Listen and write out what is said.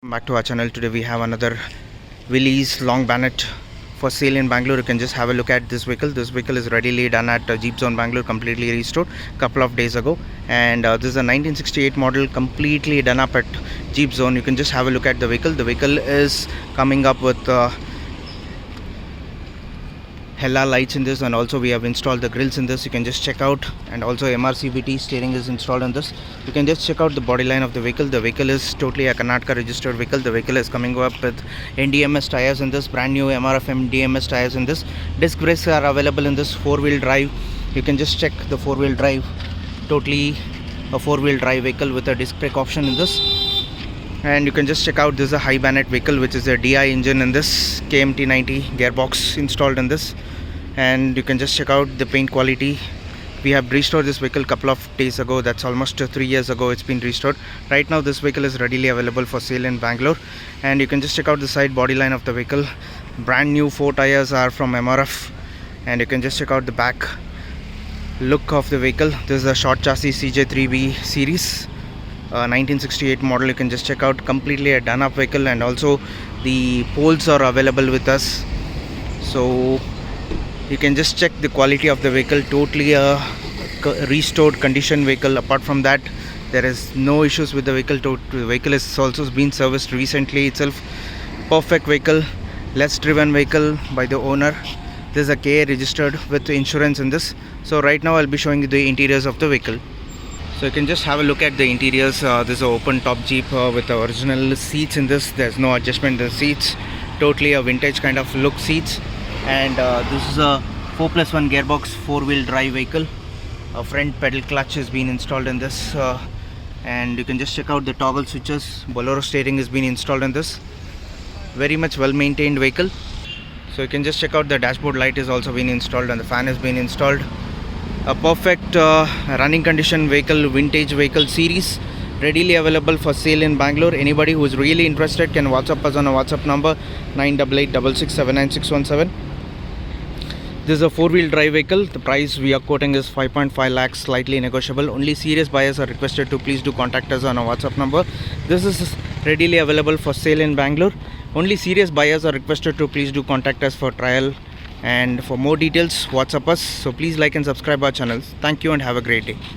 Back to our channel. Today we have another Willys long bonnet for sale in Bangalore. You can just have a look at this vehicle. This vehicle is readily done at Gypsy Bangalore, completely restored couple of days ago, and this is a 1968 model, completely done up at Gypsy. You can just have a look at the vehicle. The vehicle is coming up with Hella lights in this, and also we have installed the grills in this. You can just check out, and also MRCVT steering is installed on this. You can just check out the body line of the vehicle. The vehicle is totally a Karnataka registered vehicle. The vehicle is coming up with NDMS tires in this, brand new MRF NDMS tires in this. Disc brakes are available in this. 4-wheel drive. You can just check the 4-wheel drive. Totally a 4-wheel drive vehicle with a disc brake option in this. And you can just check out, this is a high bonnet vehicle which is a DI engine in this, KMT 90 gearbox installed in this. And you can just check out the paint quality. We have restored this vehicle a couple of days ago. That's almost 3 years ago it's been restored. Right now this vehicle is readily available for sale in Bangalore. And you can just check out the side body line of the vehicle. Brand new 4 tires are from MRF. And you can just check out the back look of the vehicle. This is a short chassis CJ3B series, 1968 model. You can just check out, completely a done up vehicle, and also the poles are available with us. So you can just check the quality of the vehicle. Totally a restored condition vehicle. Apart from that, there is no issues with the vehicle. The vehicle is also been serviced recently itself. Perfect vehicle, less driven vehicle by the owner. This is a KA registered with insurance in this. So right now I'll be showing you the interiors of the vehicle. So you can just have a look at the interiors. This is an open top Jeep with the original seats in this. There's no adjustment in the seats. Totally a vintage kind of look seats. And this is a 4+1 gearbox 4-wheel drive vehicle. A front pedal clutch has been installed in this. And you can just check out the toggle switches. Bolero steering has been installed in this. Very much well maintained vehicle. So you can just check out the dashboard light is also been installed, and the fan has been installed. A perfect running condition vehicle, vintage vehicle series, readily available for sale in Bangalore. Anybody who is really interested can WhatsApp us on a WhatsApp number 9886679617. This is a 4-wheel drive vehicle. The price we are quoting is 5.5 lakhs, slightly negotiable. Only serious buyers are requested to please do contact us on a WhatsApp number. This is readily available for sale in Bangalore. Only serious buyers are requested to please do contact us for trial. And for more details, WhatsApp us. So please like and subscribe our channels. Thank you and have a great day.